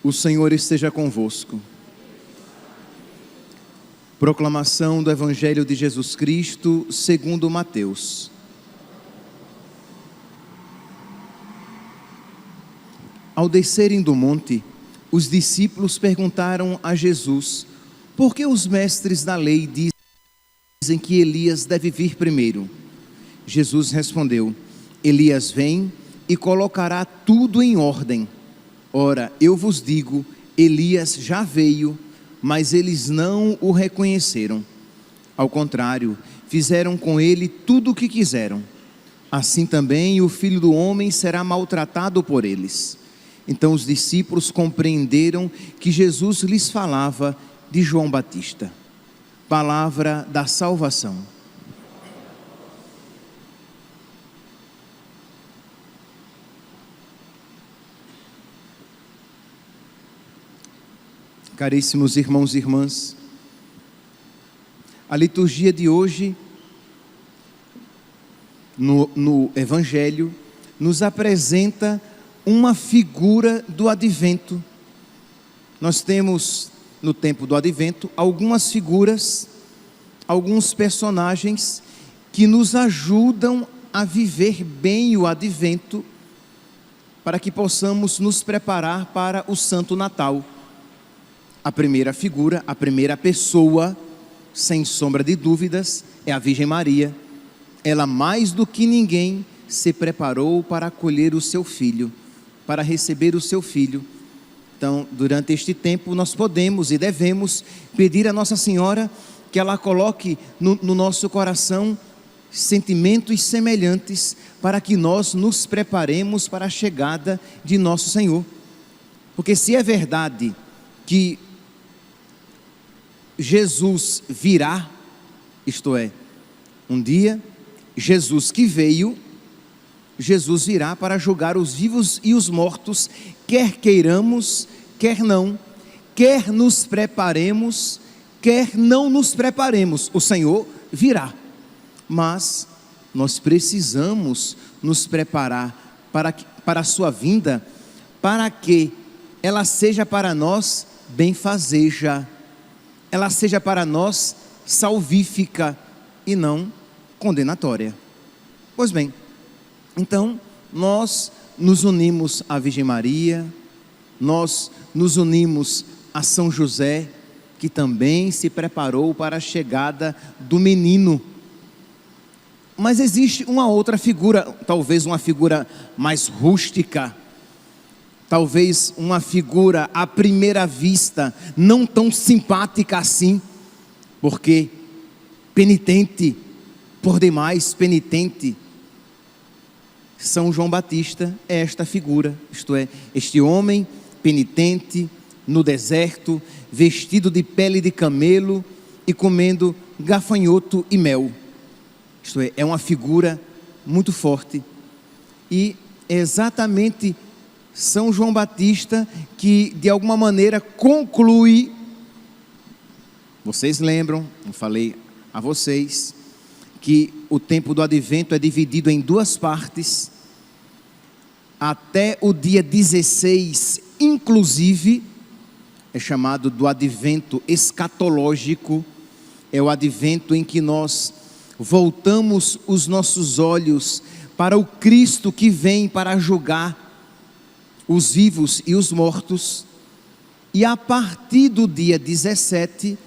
O Senhor esteja convosco. Proclamação do Evangelho de Jesus Cristo segundo Mateus. Ao descerem do monte, os discípulos perguntaram a Jesus: por que os mestres da lei dizem que Elias deve vir primeiro? Jesus respondeu: Elias vem e colocará tudo em ordem. Ora, eu vos digo, Elias já veio, mas eles não o reconheceram. Ao contrário, fizeram com ele tudo o que quiseram. Assim também o Filho do Homem será maltratado por eles. Então os discípulos compreenderam que Jesus lhes falava de João Batista. Palavra da salvação. Caríssimos irmãos e irmãs, a liturgia de hoje, no Evangelho, nos apresenta uma figura do Advento. Nós temos, no tempo do Advento, algumas figuras, alguns personagens que nos ajudam a viver bem o Advento, para que possamos nos preparar para o Santo Natal. A primeira figura, a primeira pessoa, sem sombra de dúvidas, é a Virgem Maria. Ela, mais do que ninguém, se preparou para acolher o seu filho, para receber o seu filho. Então, durante este tempo, nós podemos e devemos pedir a Nossa Senhora que ela coloque no nosso coração sentimentos semelhantes, para que nós nos preparemos para a chegada de nosso Senhor. Porque se é verdade que Jesus virá, isto é, um dia, Jesus que veio, Jesus virá para julgar os vivos e os mortos, quer queiramos, quer não, quer nos preparemos, quer não nos preparemos, o Senhor virá. Mas nós precisamos nos preparar para a sua vinda, para que ela seja para nós benfazeja, ela seja para nós salvífica e não condenatória. Pois bem, então nós nos unimos à Virgem Maria, nós nos unimos a São José, que também se preparou para a chegada do menino. Mas existe uma outra figura, talvez uma figura mais rústica, talvez uma figura à primeira vista não tão simpática assim, porque penitente, por demais penitente. São João Batista é esta figura, isto é, este homem penitente no deserto, vestido de pele de camelo e comendo gafanhoto e mel. Isto é uma figura muito forte. E é exatamente São João Batista que de alguma maneira conclui. Vocês lembram, eu falei a vocês, que o tempo do Advento é dividido em duas partes. Até o dia 16, inclusive, é chamado do Advento escatológico. É o Advento em que nós voltamos os nossos olhos para o Cristo que vem para julgar os vivos e os mortos. E a partir do dia 17,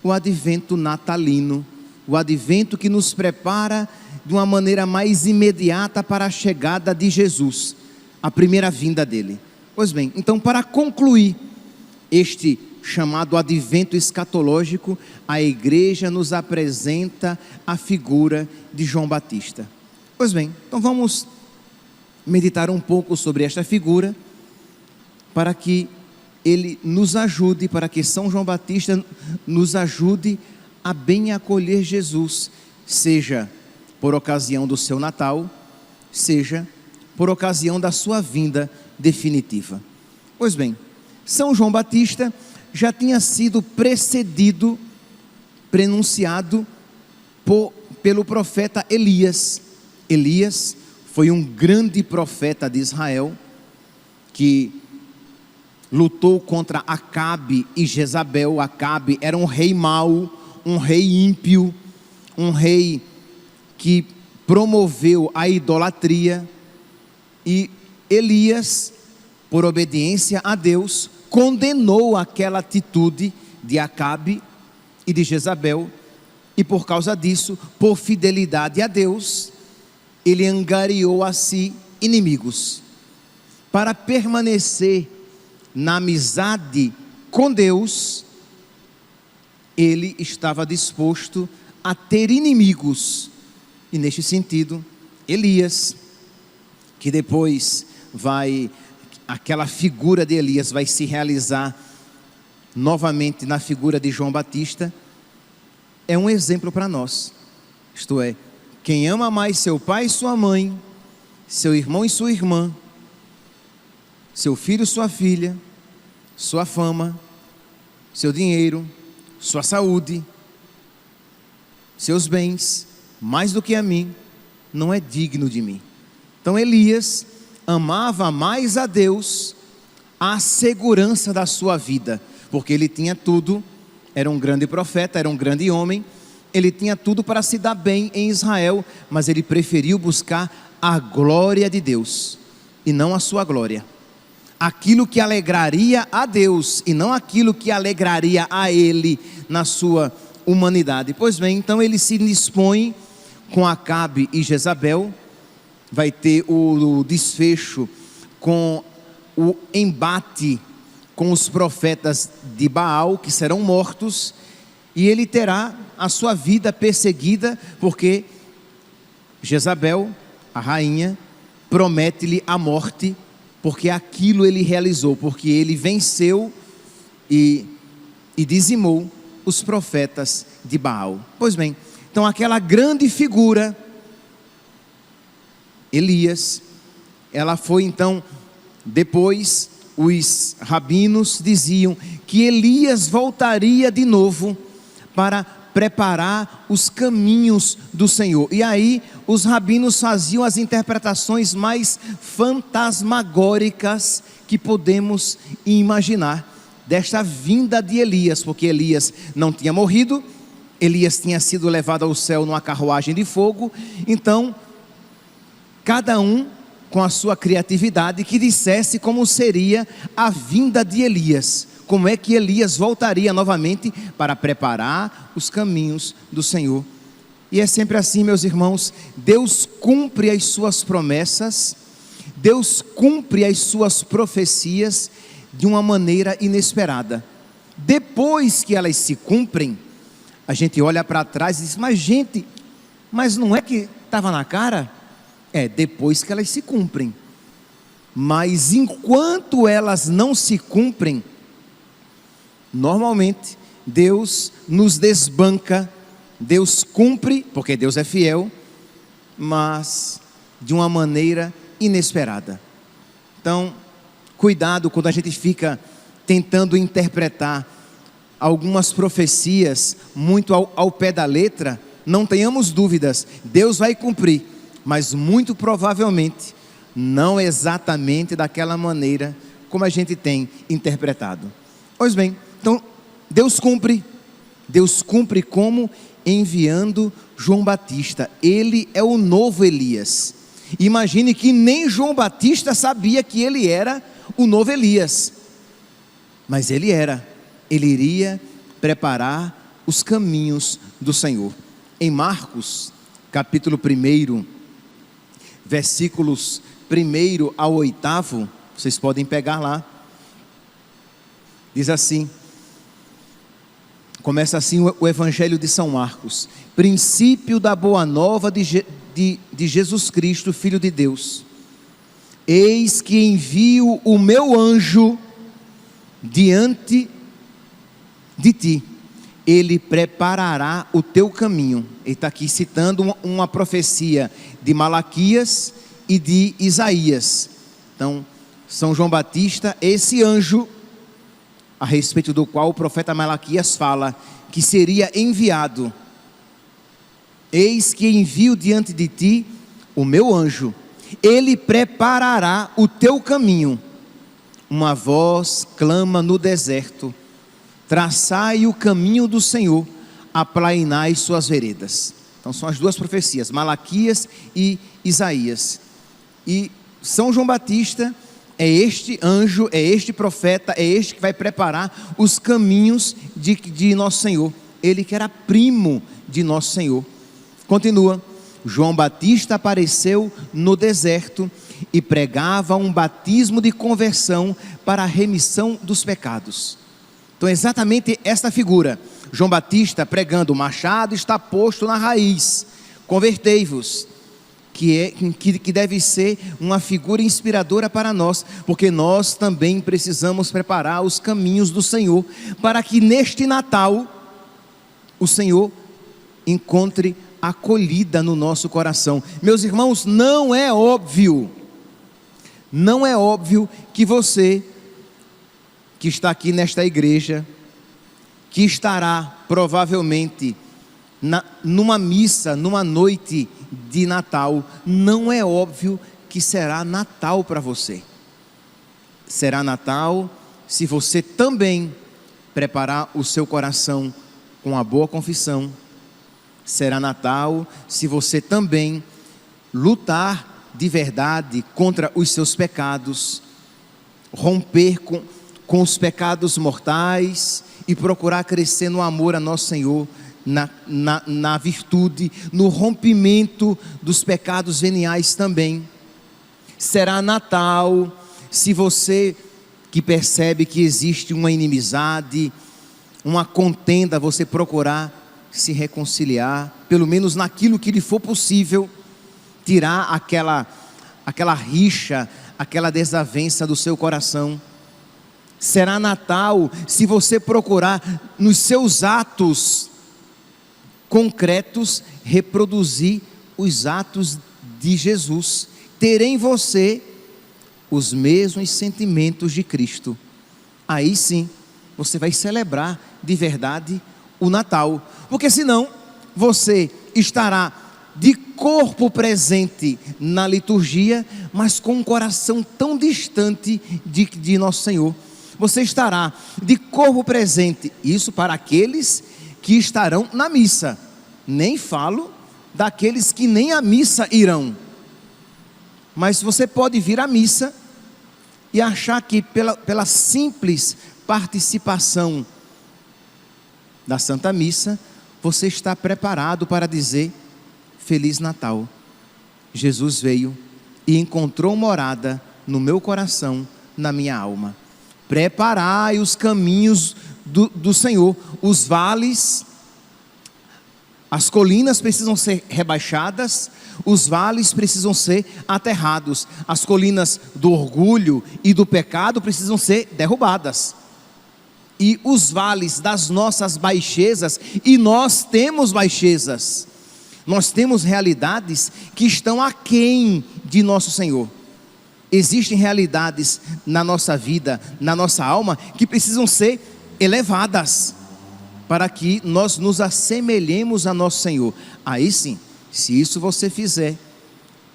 o Advento natalino, o Advento que nos prepara de uma maneira mais imediata para a chegada de Jesus, a primeira vinda dele. Pois bem, então, para concluir este chamado Advento escatológico, a igreja nos apresenta a figura de João Batista. Pois bem, então vamos meditar um pouco sobre esta figura, para que ele nos ajude, para que São João Batista nos ajude a bem acolher Jesus, seja por ocasião do seu Natal, seja por ocasião da sua vinda definitiva. Pois bem, São João Batista já tinha sido prenunciado pelo profeta Elias. Elias foi um grande profeta de Israel, que lutou contra Acabe e Jezabel. Acabe era um rei mau, um rei ímpio, um rei que promoveu a idolatria, e Elias, por obediência a Deus, condenou aquela atitude de Acabe e de Jezabel, e por causa disso, por fidelidade a Deus, ele angariou a si inimigos. Para permanecer na amizade com Deus, ele estava disposto a ter inimigos. E neste sentido, Elias, que depois aquela figura de Elias vai se realizar novamente na figura de João Batista, é um exemplo para nós. Isto é, quem ama mais seu pai e sua mãe, seu irmão e sua irmã, seu filho e sua filha, sua fama, seu dinheiro, sua saúde, seus bens, mais do que a mim, não é digno de mim. Então Elias amava mais a Deus, a segurança da sua vida, porque ele tinha tudo, era um grande profeta, era um grande homem, ele tinha tudo para se dar bem em Israel, mas ele preferiu buscar a glória de Deus, e não a sua glória, aquilo que alegraria a Deus, e não aquilo que alegraria a ele na sua humanidade. Pois bem, então ele se dispõe com Acabe e Jezabel, vai ter o desfecho com o embate com os profetas de Baal, que serão mortos, e ele terá a sua vida perseguida, porque Jezabel, a rainha, promete-lhe a morte, porque aquilo ele realizou, porque ele venceu e dizimou os profetas de Baal. Pois bem, então aquela grande figura, Elias, ela foi então, depois os rabinos diziam que Elias voltaria de novo para preparar os caminhos do Senhor. E aí os rabinos faziam as interpretações mais fantasmagóricas que podemos imaginar desta vinda de Elias, porque Elias não tinha morrido, Elias tinha sido levado ao céu numa carruagem de fogo. Então cada um com a sua criatividade que dissesse como seria a vinda de Elias, como é que Elias voltaria novamente para preparar os caminhos do Senhor. E é sempre assim, meus irmãos, Deus cumpre as suas promessas, Deus cumpre as suas profecias de uma maneira inesperada. Depois que elas se cumprem, a gente olha para trás e diz, mas não é que estava na cara? É, depois que elas se cumprem. Mas enquanto elas não se cumprem, normalmente Deus nos desbanca. Deus cumpre, porque Deus é fiel, mas de uma maneira inesperada. Então, cuidado quando a gente fica tentando interpretar algumas profecias muito ao pé da letra. Não tenhamos dúvidas, Deus vai cumprir, mas muito provavelmente não exatamente daquela maneira como a gente tem interpretado. Pois bem, então Deus cumpre como? Enviando João Batista. Ele é o novo Elias. Imagine que nem João Batista sabia que ele era o novo Elias, mas ele iria preparar os caminhos do Senhor. Em Marcos capítulo 1, versículos 1 ao 8, vocês podem pegar lá, diz assim, começa assim o Evangelho de São Marcos: princípio da boa nova de Jesus Cristo, Filho de Deus. Eis que envio o meu anjo diante de ti, ele preparará o teu caminho. Ele está aqui citando uma profecia de Malaquias e de Isaías. Então, São João Batista, esse anjo, a respeito do qual o profeta Malaquias fala, que seria enviado. Eis que envio diante de ti o meu anjo, ele preparará o teu caminho. uma voz clama no deserto: traçai o caminho do Senhor, aplainai suas veredas. Então são as duas profecias, Malaquias e Isaías. E São João Batista é este anjo, é este profeta, é este que vai preparar os caminhos de Nosso Senhor. Ele que era primo de Nosso Senhor. Continua: João Batista apareceu no deserto e pregava um batismo de conversão para a remissão dos pecados. Então exatamente esta figura, João Batista pregando: o machado está posto na raiz, convertei-vos, que deve ser uma figura inspiradora para nós, porque nós também precisamos preparar os caminhos do Senhor, para que neste Natal o Senhor encontre acolhida no nosso coração. Meus irmãos, não é óbvio que você que está aqui nesta igreja, que estará provavelmente numa missa, numa noite de Natal, não é óbvio que será Natal para você. Será Natal se você também preparar o seu coração com a boa confissão. Será Natal se você também lutar de verdade contra os seus pecados, romper com os pecados mortais e procurar crescer no amor a Nosso Senhor, na virtude, no rompimento dos pecados veniais também. Será Natal se você que percebe que existe uma inimizade, uma contenda, você procurar se reconciliar, pelo menos naquilo que lhe for possível, tirar aquela rixa, aquela desavença do seu coração. Será Natal se você procurar nos seus atos concretos reproduzir os atos de Jesus, ter em você os mesmos sentimentos de Cristo. Aí sim você vai celebrar de verdade o Natal, porque senão você estará de corpo presente na liturgia, mas com um coração tão distante de Nosso Senhor. Você estará de corpo presente, isso para aqueles que estarão na missa, nem falo daqueles que nem à missa irão. Mas você pode vir à missa e achar que pela simples participação da Santa Missa, você está preparado para dizer: Feliz Natal, Jesus veio e encontrou morada no meu coração, na minha alma. Preparai os caminhos do Senhor. Os vales, as colinas precisam ser rebaixadas, os vales precisam ser aterrados, as colinas do orgulho e do pecado precisam ser derrubadas, e os vales das nossas baixezas, e nós temos baixezas, nós temos realidades que estão aquém de Nosso Senhor. Existem realidades na nossa vida, na nossa alma, que precisam ser elevadas, para que nós nos assemelhemos a Nosso Senhor. Aí sim, se isso você fizer,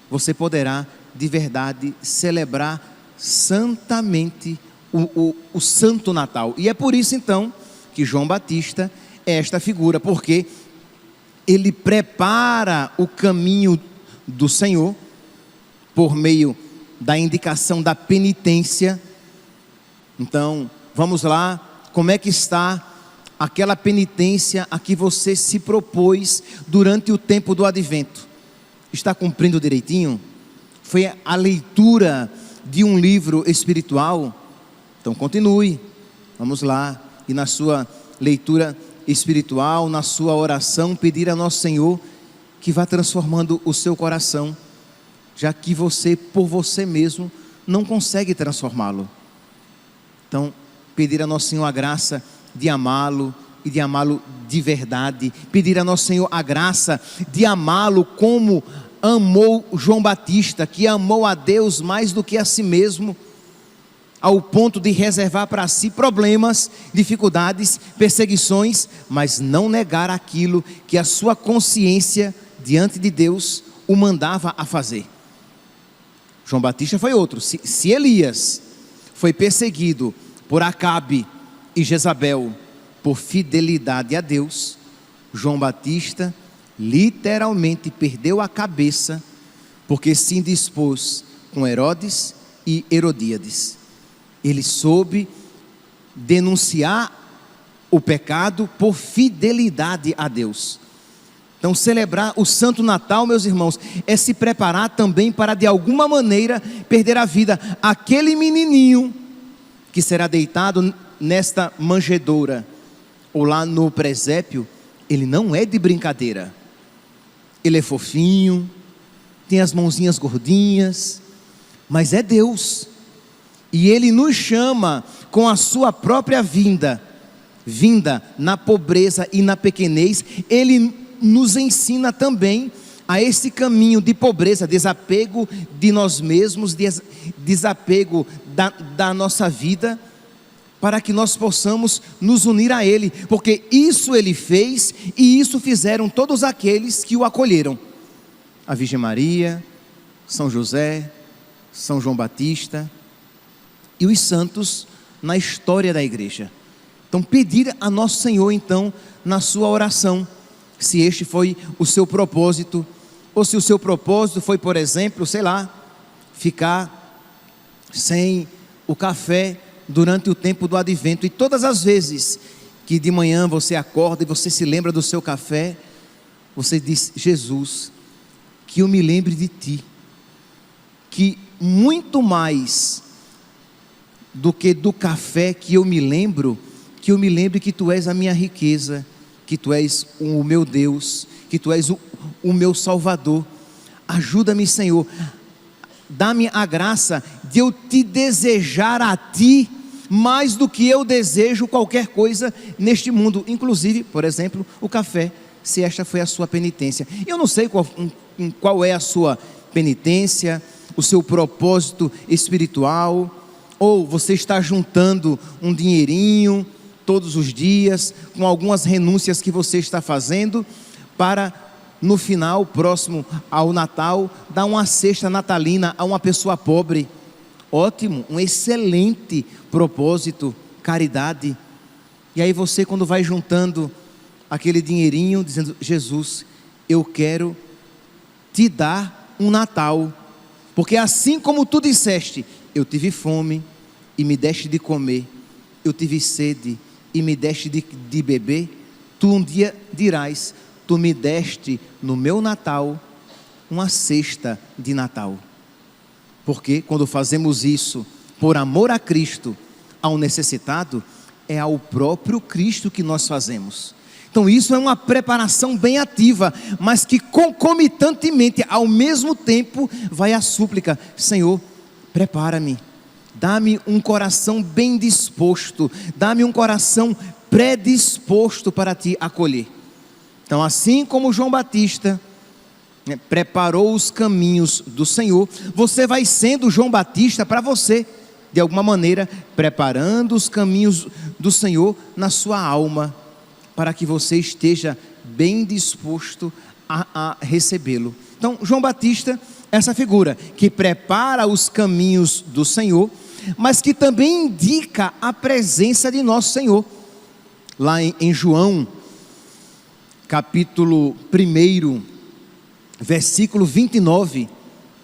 você poderá de verdade celebrar santamente o Santo Natal. E é por isso então que João Batista é esta figura, porque ele prepara o caminho do Senhor por meio da indicação da penitência. Então, vamos lá, como é que está aquela penitência a que você se propôs durante o tempo do advento? Está cumprindo direitinho? Foi a leitura de um livro espiritual? Então continue, vamos lá, e na sua leitura espiritual, na sua oração, pedir a Nosso Senhor que vá transformando o seu coração, já que você, por você mesmo, não consegue transformá-lo. Então, pedir a Nosso Senhor a graça de amá-lo, e de amá-lo de verdade, pedir a Nosso Senhor a graça de amá-lo como amou João Batista, que amou a Deus mais do que a si mesmo, ao ponto de reservar para si problemas, dificuldades, perseguições, mas não negar aquilo que a sua consciência diante de Deus o mandava a fazer. João Batista foi outro. Se Elias foi perseguido por Acabe e Jezabel por fidelidade a Deus, João Batista literalmente perdeu a cabeça porque se indispôs com Herodes e Herodíades. Ele soube denunciar o pecado por fidelidade a Deus. Então, celebrar o Santo Natal, meus irmãos, é se preparar também para de alguma maneira perder a vida. Aquele menininho que será deitado nesta manjedoura ou lá no presépio, ele não é de brincadeira. Ele é fofinho, tem as mãozinhas gordinhas, mas é Deus. E Ele nos chama com a sua própria vinda na pobreza e na pequenez. Ele nos ensina também a esse caminho de pobreza, desapego de nós mesmos, desapego da nossa vida, para que nós possamos nos unir a Ele, porque isso Ele fez e isso fizeram todos aqueles que o acolheram: a Virgem Maria, São José, São João Batista e os santos na história da igreja. Então, pedir a Nosso Senhor, então, na sua oração, se este foi o seu propósito, ou se o seu propósito foi, por exemplo, sei lá, ficar sem o café durante o tempo do advento. E todas as vezes que de manhã você acorda e você se lembra do seu café, você diz: Jesus, que eu me lembre de Ti, que muito mais do que do café que eu me lembre que Tu és a minha riqueza, que Tu és o meu Deus, que Tu és o meu Salvador. Ajuda-me, Senhor, dá-me a graça de eu Te desejar a Ti mais do que eu desejo qualquer coisa neste mundo, inclusive, por exemplo, o café, se esta foi a sua penitência. Eu não sei qual é a sua penitência, o seu propósito espiritual, ou você está juntando um dinheirinho todos os dias, com algumas renúncias que você está fazendo, para no final, próximo ao Natal, dar uma cesta natalina a uma pessoa pobre. Ótimo, um excelente propósito, caridade. E aí você, quando vai juntando aquele dinheirinho, dizendo: Jesus, eu quero Te dar um Natal, porque assim como Tu disseste, eu tive fome e me deste de comer, eu tive sede e me deste de beber, Tu um dia dirás: Tu me deste no meu Natal uma cesta de Natal. Porque quando fazemos isso por amor a Cristo, ao necessitado, é ao próprio Cristo que nós fazemos. Então isso é uma preparação bem ativa, mas que concomitantemente, ao mesmo tempo, vai a súplica: Senhor, prepara-me, dá-me um coração bem disposto, dá-me um coração predisposto para Te acolher. Então, assim como João Batista preparou os caminhos do Senhor, você vai sendo João Batista para você, de alguma maneira, preparando os caminhos do Senhor na sua alma, para que você esteja bem disposto a recebê-lo. Então, João Batista, essa figura que prepara os caminhos do Senhor, mas que também indica a presença de nosso Senhor. Lá em João, capítulo 1, versículo 29,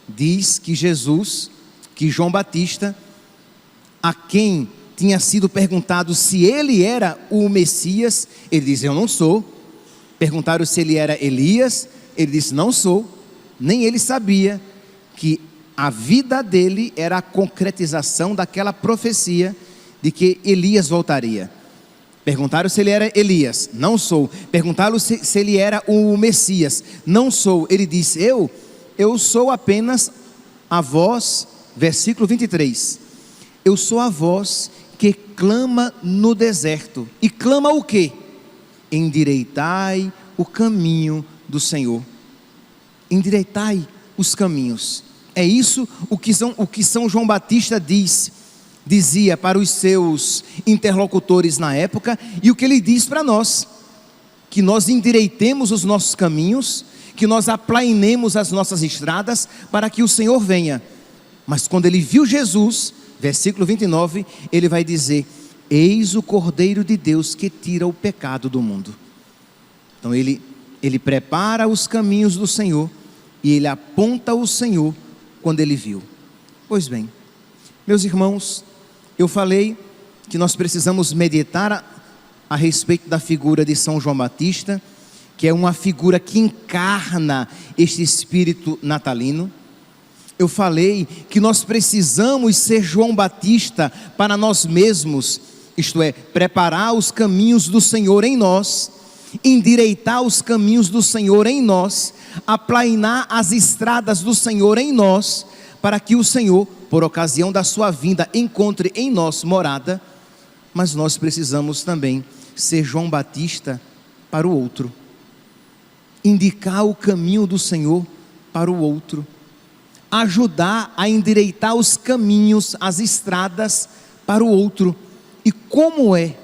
diz que João Batista, a quem tinha sido perguntado se ele era o Messias, ele diz: eu não sou. Perguntaram se ele era Elias, ele disse: não sou. Nem ele sabia que a vida dele era a concretização daquela profecia de que Elias voltaria. Perguntaram se ele era Elias, não sou. Perguntaram se ele era o Messias, não sou. Ele disse: eu sou apenas a voz, versículo 23, eu sou a voz que clama no deserto. E clama o quê? Endireitai o caminho do Senhor. Endireitai os caminhos. É isso o que São João Batista dizia para os seus interlocutores na época, e o que ele diz para nós: que nós endireitemos os nossos caminhos, que nós aplainemos as nossas estradas, para que o Senhor venha. Mas quando ele viu Jesus, versículo 29, ele vai dizer: eis o Cordeiro de Deus que tira o pecado do mundo. Então ele prepara os caminhos do Senhor, e ele aponta o Senhor quando ele viu. Pois bem, meus irmãos, eu falei que nós precisamos meditar a respeito da figura de São João Batista, que é uma figura que encarna este espírito natalino. Eu falei que nós precisamos ser João Batista para nós mesmos, isto é, preparar os caminhos do Senhor em nós, endireitar os caminhos do Senhor em nós, aplainar as estradas do Senhor em nós, para que o Senhor, por ocasião da sua vinda, encontre em nós morada. Mas nós precisamos também ser João Batista para o outro, indicar o caminho do Senhor para o outro, ajudar a endireitar os caminhos, as estradas para o outro. E como é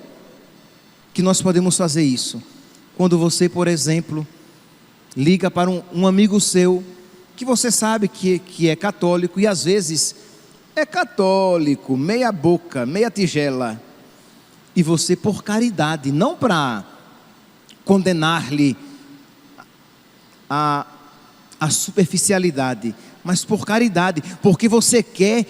que nós podemos fazer isso? Quando você, por exemplo, liga para um amigo seu, que você sabe que é católico, e às vezes é católico, meia boca, meia tigela, e você, por caridade, não para condenar-lhe a superficialidade, mas por caridade, porque você quer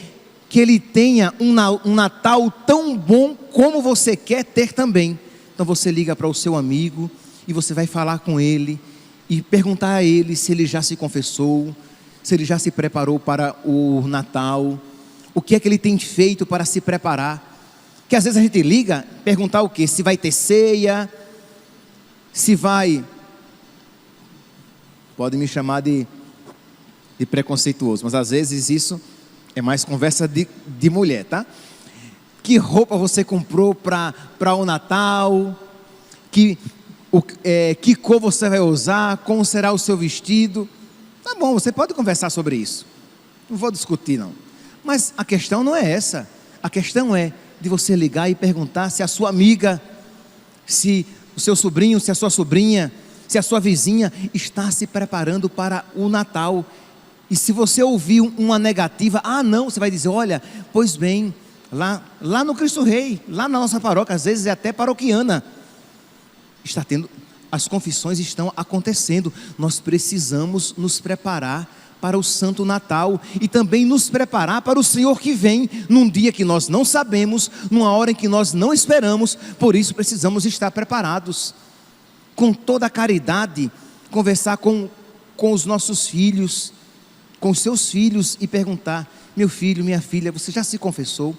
que ele tenha um Natal tão bom como você quer ter também. Então você liga para o seu amigo e você vai falar com ele e perguntar a ele se ele já se confessou, se ele já se preparou para o Natal, o que é que ele tem feito para se preparar. Que às vezes a gente liga, perguntar o quê? Se vai ter ceia, se vai... Pode me chamar de preconceituoso, mas às vezes isso é mais conversa de mulher, tá? Que roupa você comprou para o Natal? Que cor você vai usar? Como será o seu vestido? Tá bom, você pode conversar sobre isso, não vou discutir não. Mas a questão não é essa. A questão é de você ligar e perguntar se a sua amiga, se o seu sobrinho, se a sua sobrinha, se a sua vizinha está se preparando para o Natal. E se você ouvir uma negativa, não, você vai dizer: olha, pois bem, lá no Cristo Rei, lá na nossa paróquia, às vezes é até paroquiana, as confissões estão acontecendo. Nós precisamos nos preparar para o Santo Natal e também nos preparar para o Senhor que vem, num dia que nós não sabemos, numa hora em que nós não esperamos. Por isso precisamos estar preparados, com toda a caridade, conversar com os nossos filhos, com os seus filhos, e perguntar: meu filho, minha filha, você já se confessou?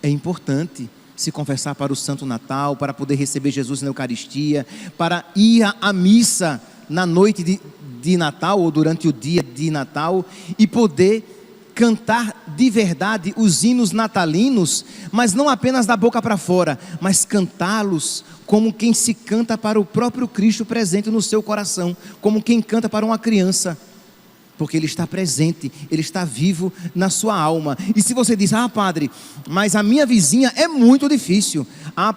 É importante se confessar para o Santo Natal, para poder receber Jesus na Eucaristia, para ir à missa na noite de Natal ou durante o dia de Natal, e poder cantar de verdade os hinos natalinos, mas não apenas da boca para fora, mas cantá-los como quem se canta para o próprio Cristo presente no seu coração, como quem canta para uma criança, porque Ele está presente, Ele está vivo na sua alma. E se você diz: padre, mas a minha vizinha é muito difícil.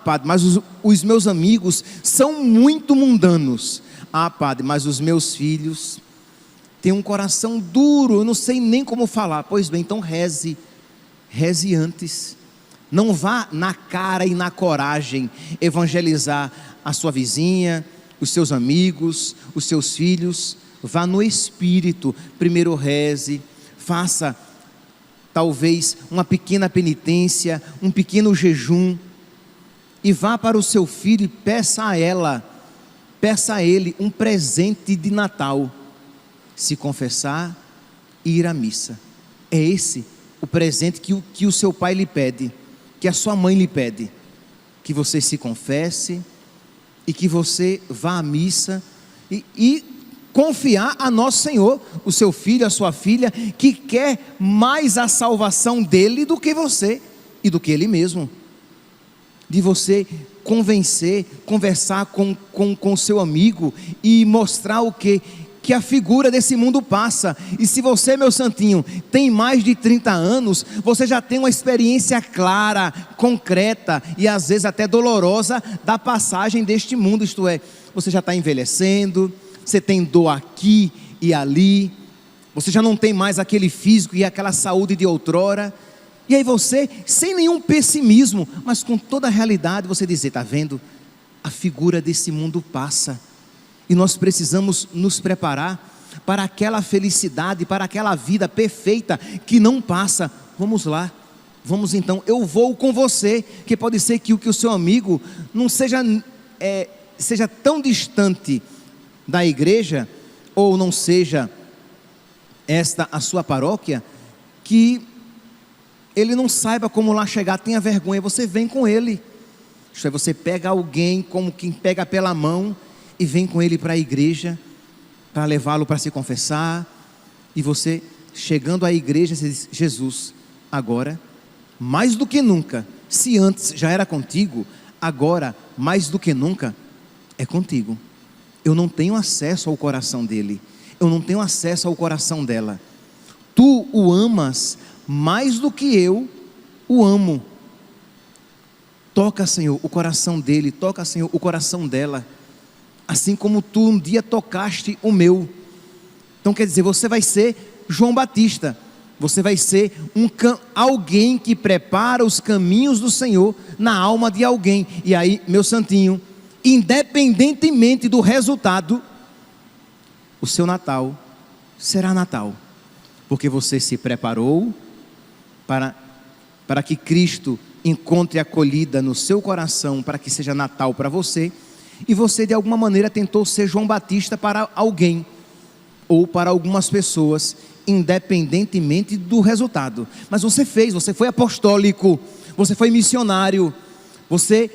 Padre, mas os meus amigos são muito mundanos. Padre, mas os meus filhos têm um coração duro, eu não sei nem como falar. Pois bem, então reze antes. Não vá na cara e na coragem evangelizar a sua vizinha, os seus amigos, os seus filhos. Vá no Espírito, primeiro reze, faça talvez uma pequena penitência, um pequeno jejum, e vá para o seu filho e peça a ele um presente de Natal: se confessar e ir à missa. É esse o presente que o seu pai lhe pede, que a sua mãe lhe pede, que você se confesse e que você vá à missa e confiar a nosso Senhor, o seu filho, a sua filha, que quer mais a salvação dele do que você e do que ele mesmo. De você conversar com o seu amigo e mostrar o que a figura desse mundo passa. E se você, meu santinho, tem mais de 30 anos, você já tem uma experiência clara, concreta e às vezes até dolorosa da passagem deste mundo, isto é, você já está envelhecendo, você tem dor aqui e ali, você já não tem mais aquele físico e aquela saúde de outrora, E aí você, sem nenhum pessimismo, mas com toda a realidade, você dizer: está vendo? A figura desse mundo passa, e nós precisamos nos preparar para aquela felicidade, para aquela vida perfeita que não passa. Vamos lá, vamos então, eu vou com você, que pode ser que o seu amigo não seja tão distante da igreja, ou não seja esta a sua paróquia, que ele não saiba como lá chegar, tenha vergonha. Você vem com ele, isto é, você pega alguém como quem pega pela mão e vem com ele para a igreja, para levá-lo para se confessar. E você, chegando à igreja, você diz: Jesus, agora, mais do que nunca, se antes já era contigo, agora, mais do que nunca, é contigo. Eu não tenho acesso ao coração dele, eu não tenho acesso ao coração dela. Tu o amas mais do que eu o amo. Toca, Senhor, o coração dele, toca, Senhor, o coração dela, assim como tu um dia tocaste o meu. Então quer dizer, você vai ser João Batista, você vai ser alguém que prepara os caminhos do Senhor na alma de alguém. E aí, meu santinho, independentemente do resultado, o seu Natal será Natal, porque você se preparou para que Cristo encontre acolhida no seu coração, para que seja Natal para você. E você de alguma maneira tentou ser João Batista para alguém, ou para algumas pessoas, independentemente do resultado. Mas você fez, você foi apostólico, você foi missionário, você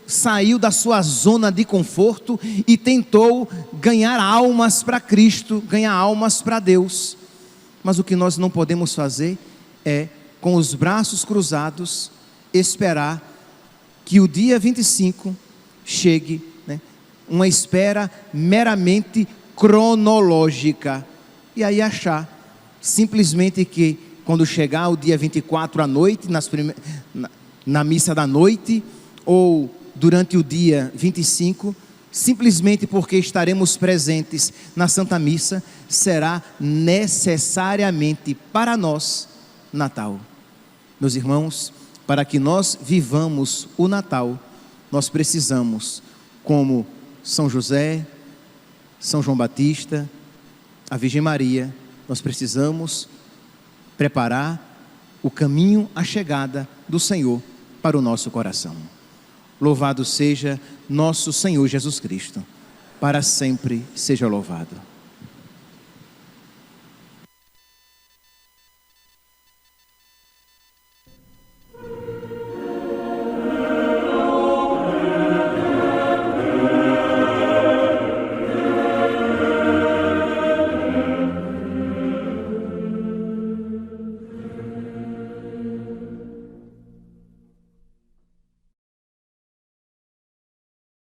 saiu da sua zona de conforto e tentou ganhar almas para Cristo, ganhar almas para Deus. Mas o que nós não podemos fazer é, com os braços cruzados, esperar que o dia 25 chegue, né? Uma espera meramente cronológica, e aí achar simplesmente que quando chegar o dia 24 à noite, na missa da noite, ou durante o dia 25, simplesmente porque estaremos presentes na Santa Missa, será necessariamente para nós Natal. Meus irmãos, para que nós vivamos o Natal, nós precisamos, como São José, São João Batista, a Virgem Maria, nós precisamos preparar o caminho, a chegada do Senhor para o nosso coração. Louvado seja nosso Senhor Jesus Cristo, para sempre seja louvado.